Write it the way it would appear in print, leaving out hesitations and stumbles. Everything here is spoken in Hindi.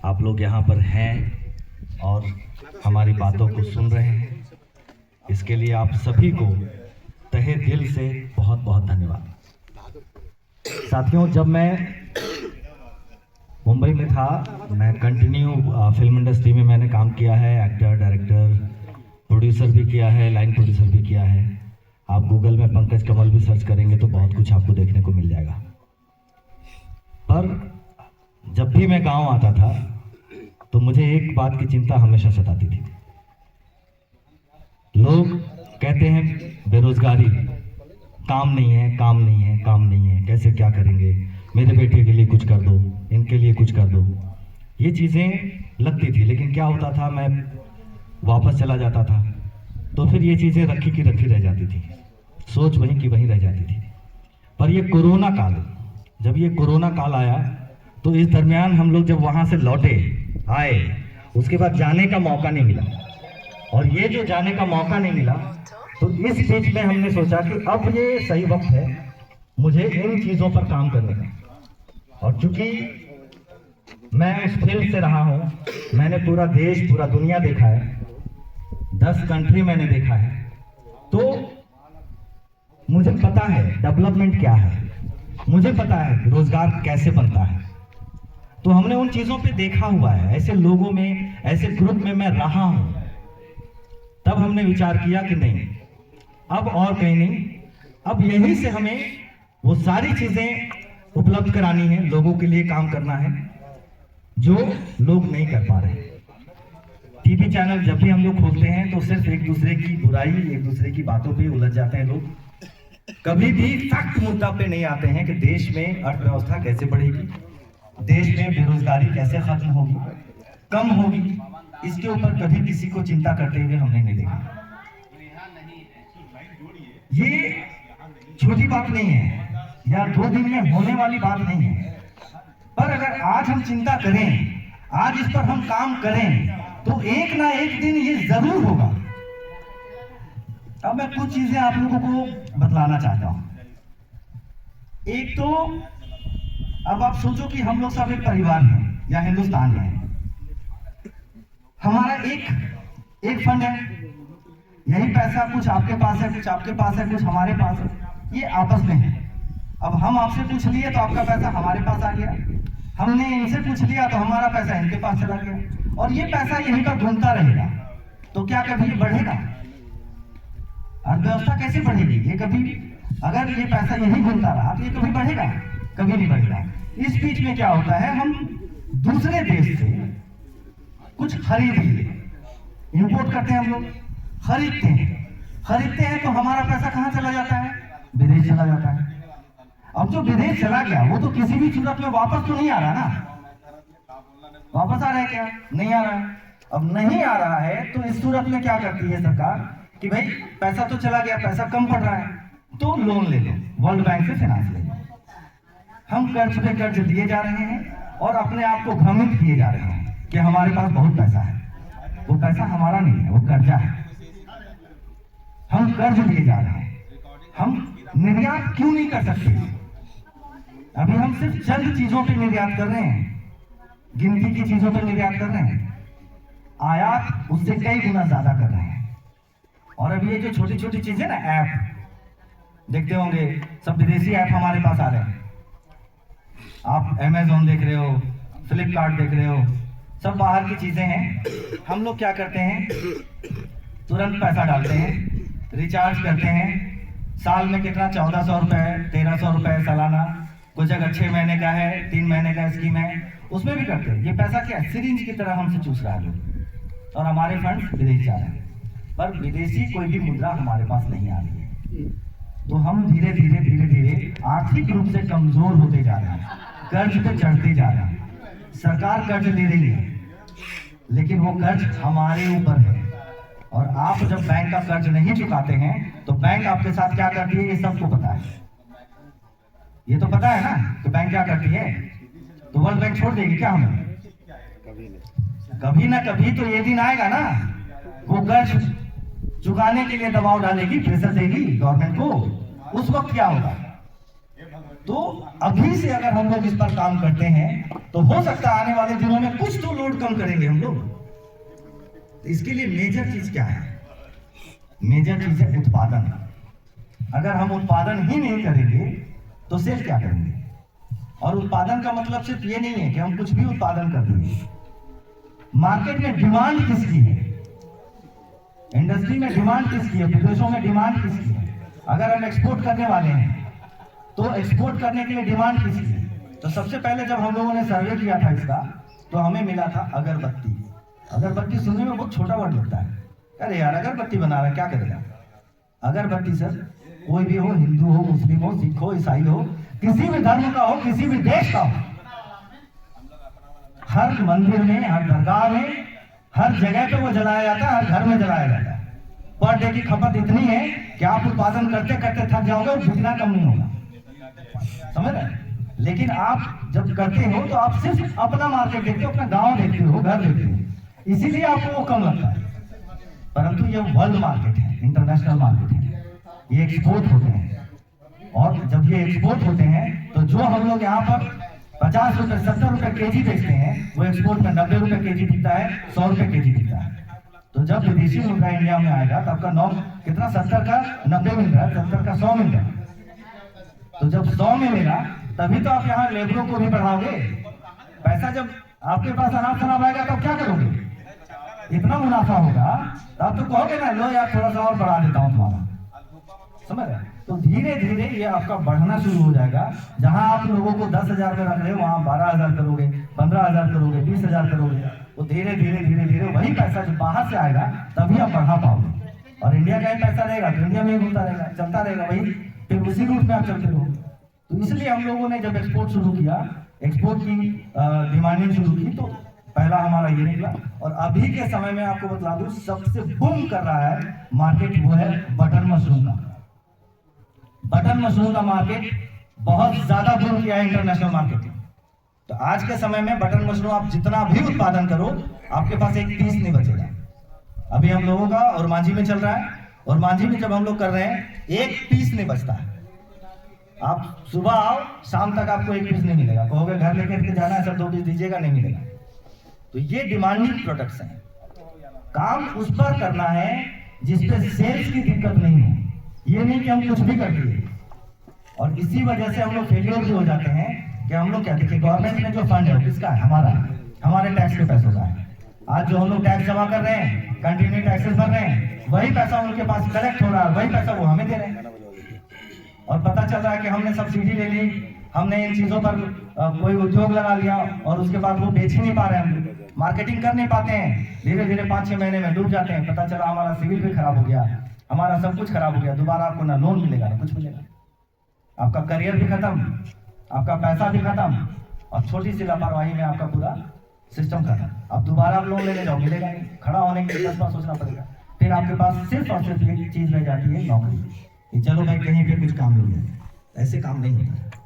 आप लोग यहाँ पर हैं और हमारी बातों को सुन रहे हैं, इसके लिए आप सभी को तहे दिल से बहुत बहुत धन्यवाद। साथियों, जब मैं मुंबई में था, मैं कंटिन्यू फिल्म इंडस्ट्री में मैंने काम किया है, एक्टर, डायरेक्टर, प्रोड्यूसर भी किया है, लाइन प्रोड्यूसर भी किया है। आप गूगल में पंकज कमल भी सर्च करेंगे तो बहुत कुछ आपको देखने को मिल जाएगा। पर जब भी मैं गांव आता था तो मुझे एक बात की चिंता हमेशा सताती थी। लोग कहते हैं बेरोजगारी, काम नहीं है, काम नहीं है, काम नहीं है, कैसे क्या करेंगे, मेरे बेटे के लिए कुछ कर दो, इनके लिए कुछ कर दो। ये चीज़ें लगती थी, लेकिन क्या होता था, मैं वापस चला जाता था तो फिर ये चीज़ें रखी की रखी रह जाती थी, सोच वहीं की वहीं रह जाती थी। पर ये कोरोना काल, जब ये कोरोना काल आया तो इस दरमियान हम लोग जब वहाँ से लौटे आए, उसके बाद जाने का मौका नहीं मिला। और ये जो जाने का मौका नहीं मिला तो इस बीच में हमने सोचा कि अब ये सही वक्त है मुझे इन चीज़ों पर काम करने का। और चूंकि मैं उस फील्ड से रहा हूँ, मैंने पूरा देश, पूरा दुनिया देखा है, 10 कंट्री मैंने देखा है, तो मुझे पता है डेवलपमेंट क्या है, मुझे पता है रोजगार कैसे बनता है। तो हमने उन चीजों पे देखा हुआ है, ऐसे लोगों में, ऐसे ग्रुप में मैं रहा हूं। तब हमने विचार किया कि नहीं, अब और कहीं नहीं, अब यहीं से हमें वो सारी चीजें उपलब्ध करानी है, लोगों के लिए काम करना है जो लोग नहीं कर पा रहे। टीवी चैनल जब भी हम लोग खोलते हैं तो सिर्फ एक दूसरे की बुराई, एक दूसरे की बातों पे उलझ जाते हैं लोग। कभी भी फैक्ट मुद्दा पे नहीं आते हैं कि देश में अर्थव्यवस्था कैसे बढ़ेगी, देश में बेरोजगारी कैसे खत्म होगी, कम होगी। इसके ऊपर कभी किसी को चिंता करते हुए हमने नहीं देखा। ये छोटी बात नहीं है या 2 दिन में होने वाली बात नहीं है, पर अगर आज हम चिंता करें, आज इस पर हम काम करें तो एक ना एक दिन ये जरूर होगा। अब मैं कुछ चीजें आप लोगों को बतलाना चाहता हूं। एक तो अब आप सोचो कि हम लोग सब एक परिवार हैं या हिंदुस्तान में हैं। हमारा एक फंड है, यही पैसा कुछ आपके पास है, कुछ आपके पास है, कुछ हमारे पास है, ये आपस में है। अब हम आपसे पूछ लिए तो आपका पैसा हमारे पास आ गया, हमने इनसे पूछ लिया तो हमारा पैसा इनके पास चला गया, और ये पैसा यहीं पर घूमता रहेगा। तो क्या कभी ये बढ़ेगा? अर्थव्यवस्था कैसे बढ़ेगी? ये कभी, अगर ये पैसा यहीं घूमता रहा तो ये कभी बढ़ेगा? कभी नहीं बढ़ेगा। इस बीच में क्या होता है, हम दूसरे देश से कुछ खरीद लिए, इंपोर्ट करते हैं, हम लोग खरीदते हैं तो हमारा पैसा कहाँ चला जाता है? विदेश चला जाता है। अब जो विदेश चला गया वो तो किसी भी सूरत में वापस तो नहीं आ रहा ना। वापस आ रहा है क्या? नहीं आ रहा है। अब नहीं आ रहा है तो इस सूरत में क्या करती है सरकार कि भाई पैसा तो चला गया, पैसा कम पड़ रहा है तो लोन ले लो, वर्ल्ड बैंक से फाइनेंस ले लो। हम कर्ज पे कर्ज दिए जा रहे हैं और अपने आप को भ्रमित किए जा रहे हैं कि हमारे पास बहुत पैसा है। वो पैसा हमारा नहीं है, वो कर्जा है। हम कर्ज लिए जा रहे हैं। हम निर्यात क्यों नहीं कर सकते? अभी हम सिर्फ चंद चीजों पे निर्यात कर रहे हैं, गिनती की चीजों पे निर्यात कर रहे हैं, आयात उससे कई गुना ज्यादा कर रहे हैं। और अभी ये जो छोटी छोटी चीजें ना, ऐप देखते होंगे, सब विदेशी ऐप हमारे पास आ रहे हैं। आप अमेज़न देख रहे हो, फ्लिपकार्ट देख रहे हो, सब बाहर की चीजें हैं। हम लोग क्या करते हैं, तुरंत पैसा डालते हैं, रिचार्ज करते हैं। साल में कितना, 1400 रुपए, 1300 रुपए सालाना, कुछ अगर 6 महीने का है, 3 महीने का स्कीम है, उसमें भी करते हैं। ये पैसा क्या है, सिरिंज की तरह हमसे चूस रहा है लोग, और हमारे फंड विदेश जा रहे हैं। पर विदेशी कोई भी मुद्रा हमारे पास नहीं आ रही है। तो हम धीरे धीरे आर्थिक रूप से कमजोर होते जा रहे हैं, कर्ज पे चढ़ते जा रहे हैं। सरकार कर्ज ले रही है लेकिन वो कर्ज हमारे ऊपर है, और आप जब बैंक का कर्ज नहीं चुकाते हैं तो बैंक आपके साथ क्या करती है, ये सबको पता है। ये तो पता है ना कि बैंक क्या करती है। तो वर्ल्ड बैंक छोड़ देगी क्या हमें? कभी ना कभी तो ये दिन आएगा ना, वो कर्ज चुकाने के लिए दबाव डालेगी, प्रेशर देगी गवर्नमेंट को। उस वक्त क्या होगा? तो अभी से अगर हम लोग इस पर काम करते हैं तो हो सकता है आने वाले दिनों में कुछ तो लोड कम करेंगे हम लोग। तो इसके लिए मेजर चीज क्या है? मेजर चीज है उत्पादन। अगर हम उत्पादन ही नहीं करेंगे तो सेल क्या करेंगे? और उत्पादन का मतलब सिर्फ ये नहीं है कि हम कुछ भी उत्पादन कर देंगे। मार्केट में डिमांड किसकी है? इंडस्ट्री में डिमांड किसकी है? विदेशों में डिमांड किसकी है? अगर हम एक्सपोर्ट करने वाले हैं तो एक्सपोर्ट करने के लिए डिमांड किसकी है? तो सबसे पहले जब हम लोगों ने सर्वे किया था इसका, तो हमें मिला था अगरबत्ती। अगरबत्ती सुनने में बहुत छोटा वर्ड लगता है, अरे यार अगरबत्ती बना रहा है क्या करेगा? अगरबत्ती सर कोई भी हो, हिंदू हो, मुस्लिम हो, सिख हो, ईसाई हो, किसी भी धर्म का हो, किसी भी देश का हो, हर मंदिर में, हर दरगाह में, हर जगह पे वो जलाया जाता है, हर घर में जलाया जाता है। पर डे की खपत इतनी है कि आप उत्पादन करते करते थक जाओगे और बिकना कम नहीं होगा, समझ रहे? लेकिन आप जब करते हो तो आप सिर्फ अपना मार्केट देखते हो, अपना गांव देखते हो, घर देखते हो, इसीलिए आपको वो कम लगता है। परंतु ये वर्ल्ड मार्केट है, इंटरनेशनल मार्केट है, ये एक्सपोर्ट होते हैं। और जब ये एक्सपोर्ट होते हैं तो जो हम लोग यहाँ पर 50 रुपए 70 रुपए केजी बेचते हैं, वो एक्सपोर्ट में 90 रुपए केजी बिकता है, 100 रुपए केजी बिकता है। तो जब विदेशी मुद्रा इंडिया में आएगा तब का नौ कितना 70 का 90 मिल रहा है, 70 का 100 मिल रहा है। तो जब 100 में मिला तभी तो आप यहाँ लेबरों को भी बढ़ाओगे। पैसा जब आपके पास अनाप शनाप आएगा तब क्या करोगे? इतना मुनाफा होगा तो आप तो कहोगे ना, लो यार थोड़ा सा और बढ़ा देता हूँ तुम्हारा, समझ रहे? तो धीरे धीरे ये आपका बढ़ना शुरू हो जाएगा। जहां आप लोगों को 10,000 में रख रहे हो वहां 12,000 करोगे, 15,000 करोगे, 20,000 करोगे। तो धीरे धीरे धीरे धीरे वही पैसा जो बाहर से आएगा तभी आप बढ़ा पाओगे। और इंडिया का ही पैसा रहेगा तो इंडिया में ही घूमता रहेगा, चलता रहेगा, वही फिर उसी रूट में आप चलते रहो। तो इसलिए हम लोगों ने जब एक्सपोर्ट शुरू किया, एक्सपोर्ट की डिमांडिंग शुरू की, तो पहला हमारा ये निकला। और अभी के समय में आपको बता दूं सबसे बूम कर रहा है मार्केट, वो है बटन मशरूम का। बटन मशरूम का मार्केट बहुत ज्यादा बूम किया है इंटरनेशनल मार्केट में। तो आज के समय में बटन मशरूम आप जितना भी उत्पादन करो आपके पास एक पीस नहीं बचेगा। अभी हम लोगों का और मांझी में चल रहा है, और मांझी में जब हम लोग कर रहे हैं एक पीस नहीं बचता है। आप सुबह आओ शाम तक आपको एक पीस नहीं मिलेगा, कहोगे घर लेकर के जाना है सर 2 पीस दीजिएगा, नहीं मिलेगा। तो ये डिमांडिंग प्रोडक्ट्स हैं। काम उस पर करना है जिसपे सेल्स की दिक्कत नहीं है, ये नहीं कि हम कुछ भी कर दिए। और इसी वजह से हम लोग फेलियर भी हो जाते हैं कि हम लोग क्या देखिए, गवर्नमेंट में जो फंड है किसका है? हमारा, हमारे टैक्स के पैसों का है। आज जो हम लोग टैक्स जमा कर रहे हैं, कंटिन्यू टैक्सेस भर रहे हैं, वही पैसा उनके पास कलेक्ट हो रहा है, वही पैसा वो हमें दे रहे हैं। और पता चल रहा है कि हमने सब्सिडी ले ली, हमने इन चीजों पर कोई उद्योग लगा लिया और उसके बाद वो बेच ही नहीं पा रहे हैं, हम मार्केटिंग कर नहीं पाते हैं, धीरे धीरे 5-6 महीने में डूब जाते हैं। पता चला हमारा सिविल भी खराब हो गया, हमारा सब कुछ खराब हो गया। दोबारा आपको ना लोन मिलेगा ना कुछ मिलेगा, आपका करियर भी खत्म, आपका पैसा भी खत्म, और छोटी सी लापरवाही में आपका पूरा सिस्टम खत्म। अब दोबारा आप लोन लेने जाओ, मिलेगा नहीं, खड़ा होने के लिए 10 बार सोचना पड़ेगा। फिर आपके पास सिर्फ और सिर्फ एक चीज रह जाती है, नौकरी, कि चलो भाई कहीं पे कुछ काम मिल जाए। ऐसे काम नहीं होता।